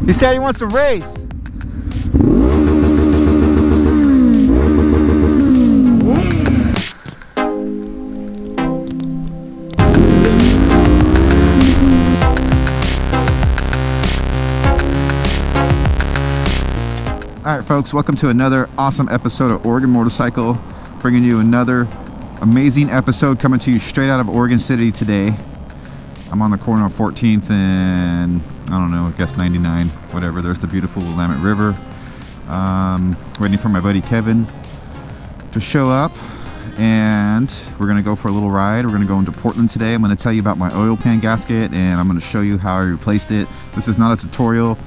He said he wants to race. Alright folks, welcome to another awesome episode of Oregon Motorcycle. Bringing you another amazing episode coming to you straight out of Oregon City today. I'm on the corner of 14th and, I don't know, I guess 99, whatever. There's the beautiful Willamette River. Waiting for my buddy Kevin to show up. And we're going to go for a little ride. We're going to go into Portland today. I'm going to tell you about my oil pan gasket and I'm going to show you how I replaced it. This is not a tutorial.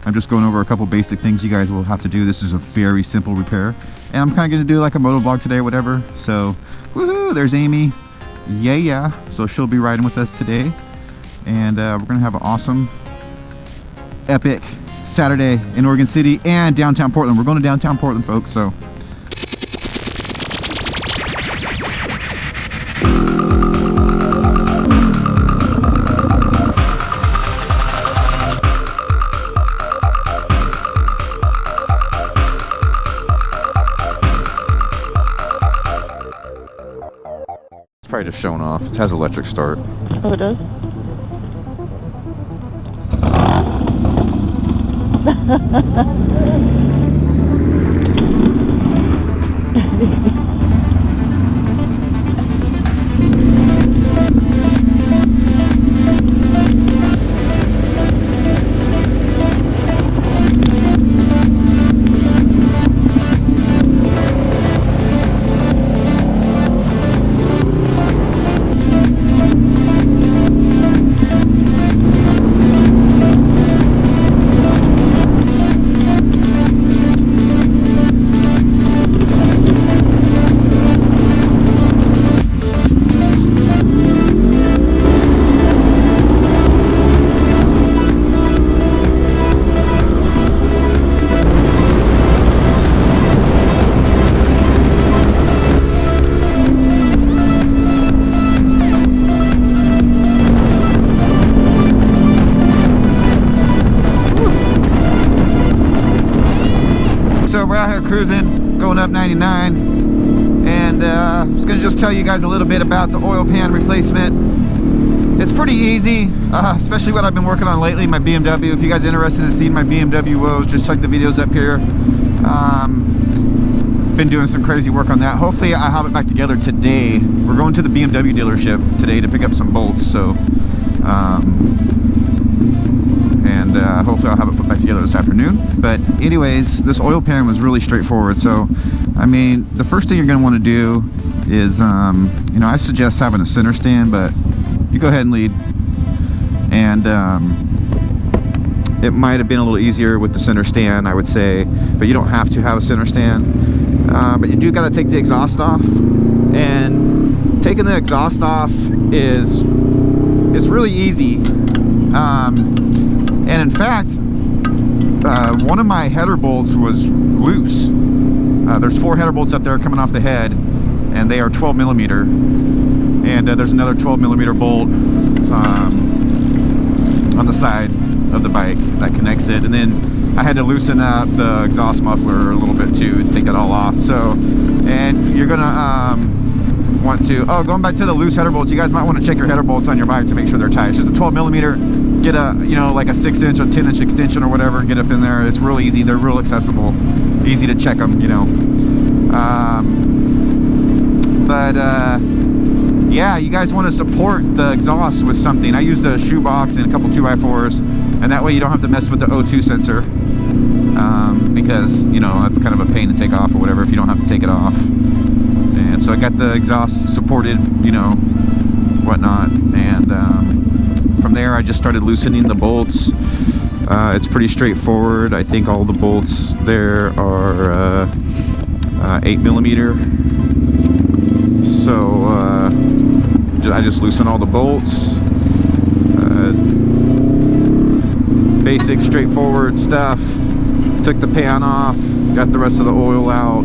I'm just going over a couple basic things you guys will have to do. This is a very simple repair. And I'm kind of going to do like a motovlog today or whatever. So, woohoo, there's Amy. Yeah. So she'll be riding with us today. And we're going to have an awesome, epic Saturday in Oregon City and downtown Portland. We're going to downtown Portland, folks, so. It's probably just showing off. It has electric start. Oh, it does? We're out here cruising, going up 99, and I was going to just tell you guys a little bit about the oil pan replacement. It's pretty easy, especially what I've been working on lately, my BMW. If you guys are interested in seeing my BMW woes, just check the videos up here. Been doing some crazy work on that. Hopefully I have it back together today. We're going to the BMW dealership today to pick up some bolts, so hopefully I'll have it put back together this afternoon. But anyways, this oil pan was really straightforward. So I mean, the first thing you're going to want to do is you know, I suggest having a center stand, but you go ahead and lead. And it might have been a little easier with the center stand, I would say, but you don't have to have a center stand. But you do got to take the exhaust off, and taking the exhaust off is really easy. And in fact, one of my header bolts was loose. There's 4 header bolts up there coming off the head, and they are 12 millimeter. And there's another 12 millimeter bolt on the side of the bike that connects it. And then I had to loosen up the exhaust muffler a little bit too and take it all off. So, and you're gonna want to, going back to the loose header bolts, you guys might want to check your header bolts on your bike to make sure they're tight. It's just a 12 millimeter. Get a, you know, like a 6-inch or 10-inch extension or whatever and get up in there. It's real easy. They're real accessible. Easy to check them, you know. Yeah, you guys want to support the exhaust with something. I use the shoebox and a couple 2x4s, and that way you don't have to mess with the O2 sensor, because, you know, that's kind of a pain to take off or whatever if you don't have to take it off. And so I got the exhaust supported, you know, whatnot, and from there I just started loosening the bolts. It's pretty straightforward. I think all the bolts there are 8 millimeter. So I just loosen all the bolts. Basic, straightforward stuff. Took the pan off, got the rest of the oil out.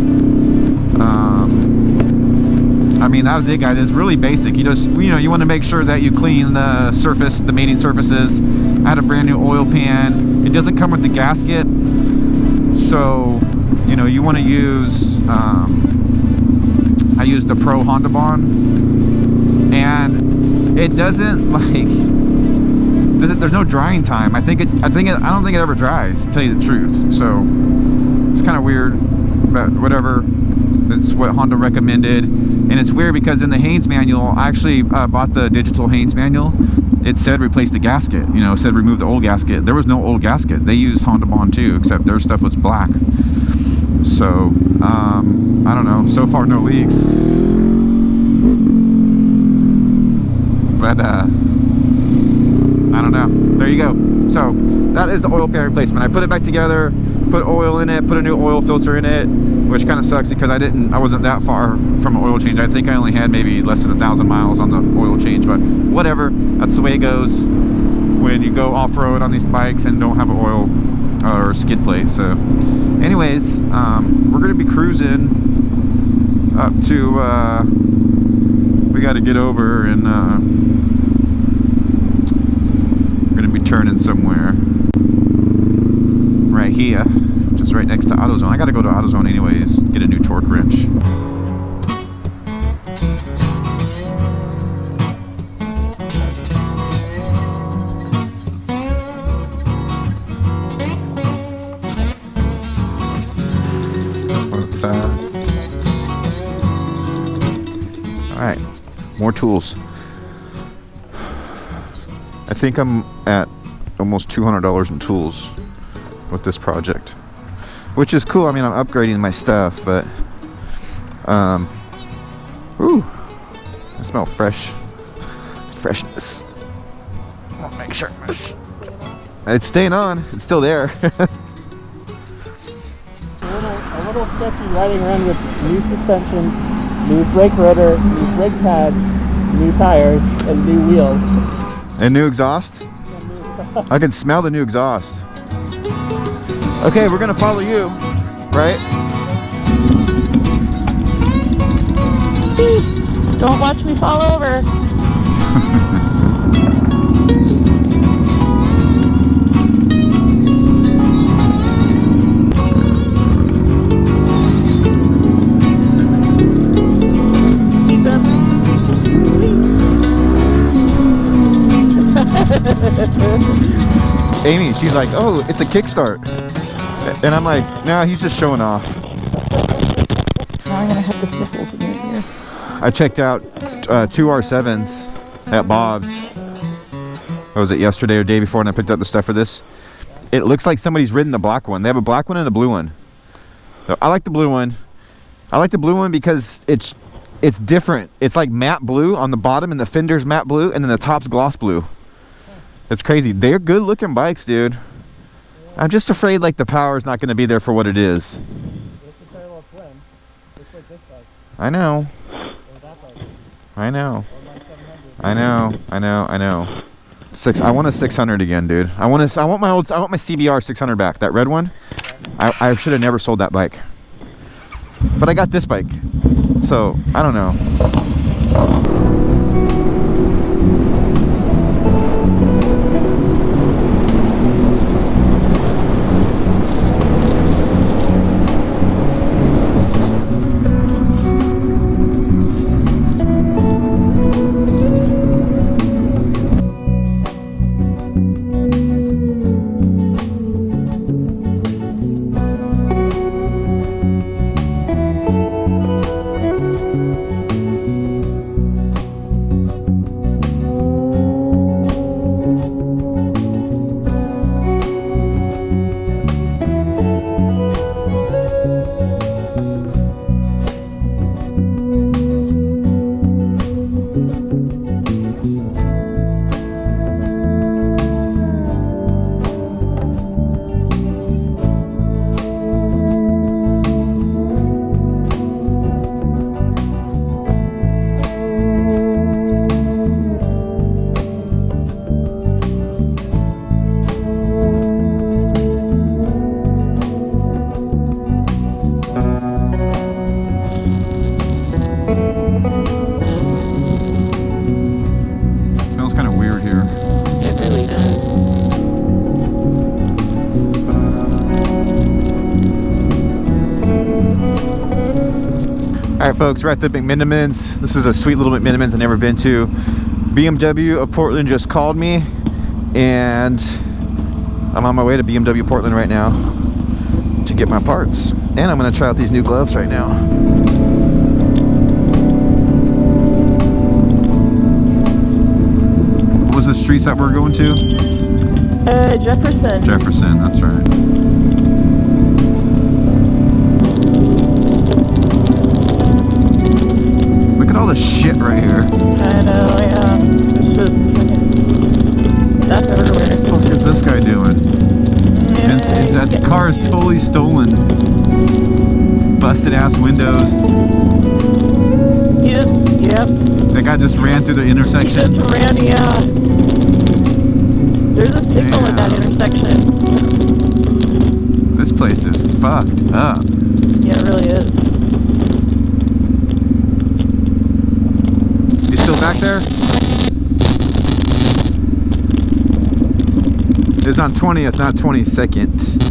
mean, that was it, guys. It's really basic. You just, you know, you want to make sure that you clean the surface, the mating surfaces. I had a brand new oil pan. It doesn't come with the gasket, so you know, you want to use I used the Pro Honda Bond, and it doesn't like, there's no drying time. I don't think it ever dries, to tell you the truth. So it's kind of weird, but whatever. It's what Honda recommended. And it's weird because in the Haynes manual, I actually bought the digital Haynes manual. It said replace the gasket, you know, it said remove the old gasket. There was no old gasket. They used Honda Bond too, except their stuff was black. So I don't know, so far no leaks, but I don't know. There you go. So that is the oil pan replacement. I put it back together, put oil in it, put a new oil filter in it, which kind of sucks because I wasn't that far from an oil change. I think I only had maybe less than 1,000 miles on the oil change, but whatever. That's the way it goes when you go off-road on these bikes and don't have an oil or skid plate. So anyways, we're gonna be cruising up to we got to get over, and we're gonna be turning somewhere right here, just right next to AutoZone. I gotta go to AutoZone anyways, get a new torque wrench. Alright, more tools. I think I'm at almost $200 in tools with this project, which is cool. I mean, I'm upgrading my stuff, but ooh, I smell freshness. I'll make sure it's staying on. It's still there. A little sketchy riding around with new suspension, new brake rotor, new brake pads, new tires, and new wheels. And new exhaust? I can smell the new exhaust. Okay, we're gonna follow you, right? Don't watch me fall over. Amy, she's like, oh, it's a kickstart. And I'm like, nah, he's just showing off. Now I'm gonna have the sniffles in your ear. I checked out 2 R7s at Bob's. What was it, yesterday or day before, and I picked up the stuff for this. It looks like somebody's ridden the black one. They have a black one and a blue one. So I like the blue one. I like the blue one because it's different. It's like matte blue on the bottom, and the fender's matte blue, and then the top's gloss blue. It's crazy. They're good looking bikes, dude. I'm just afraid like the power's not going to be there for what it is. I know. I know. I know. I want a 600 again, dude. I want my CBR 600 back. That red one. I should have never sold that bike. But I got this bike. So, I don't know. Alright folks, we're at the McMinimans. This is a sweet little McMinimans I've never been to. BMW of Portland just called me, and I'm on my way to BMW Portland right now to get my parts. And I'm going to try out these new gloves right now. What was the streets that we're going to? Jefferson. Jefferson, that's right. Look at all the shit right here. I know, yeah. It's just stuff everywhere. What the fuck is this guy doing? That car is totally stolen. Busted ass windows. Yep. That guy just ran through the intersection. Just ran, yeah. There's a signal in that intersection. This place is fucked up. Yeah, it really is. You still back there? It's on 20th, not 22nd.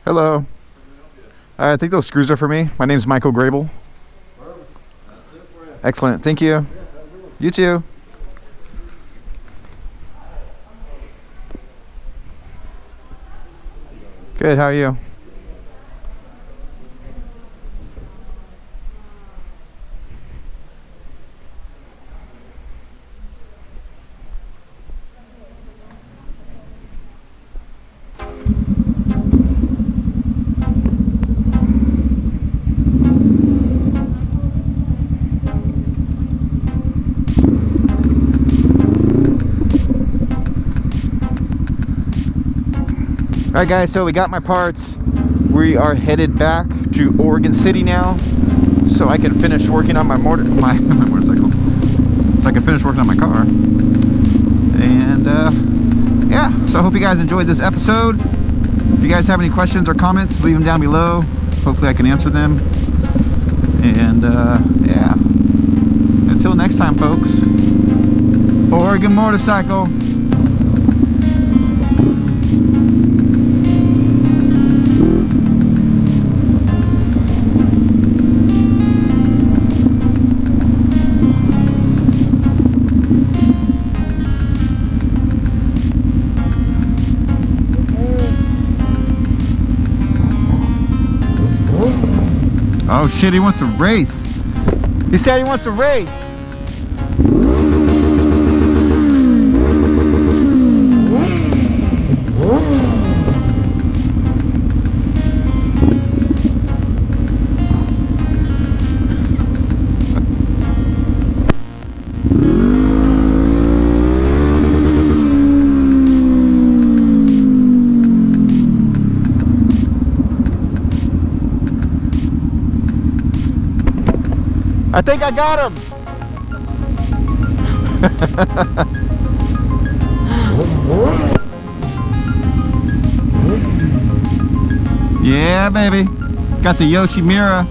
Hello. I think those screws are for me. My name's Michael Grable. Excellent. Thank you. You too. Good. How are you? Alright guys, so we got my parts. We are headed back to Oregon City now, so I can finish working on my motorcycle. So I can finish working on my car. And yeah, so I hope you guys enjoyed this episode. If you guys have any questions or comments, leave them down below. Hopefully I can answer them. And yeah, until next time folks, Oregon Motorcycle. Oh shit, he wants to race. He said he wants to race. I think I got him. Yeah, baby. Got the Yoshimura.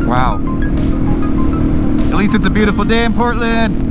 Wow. At least it's a beautiful day in Portland.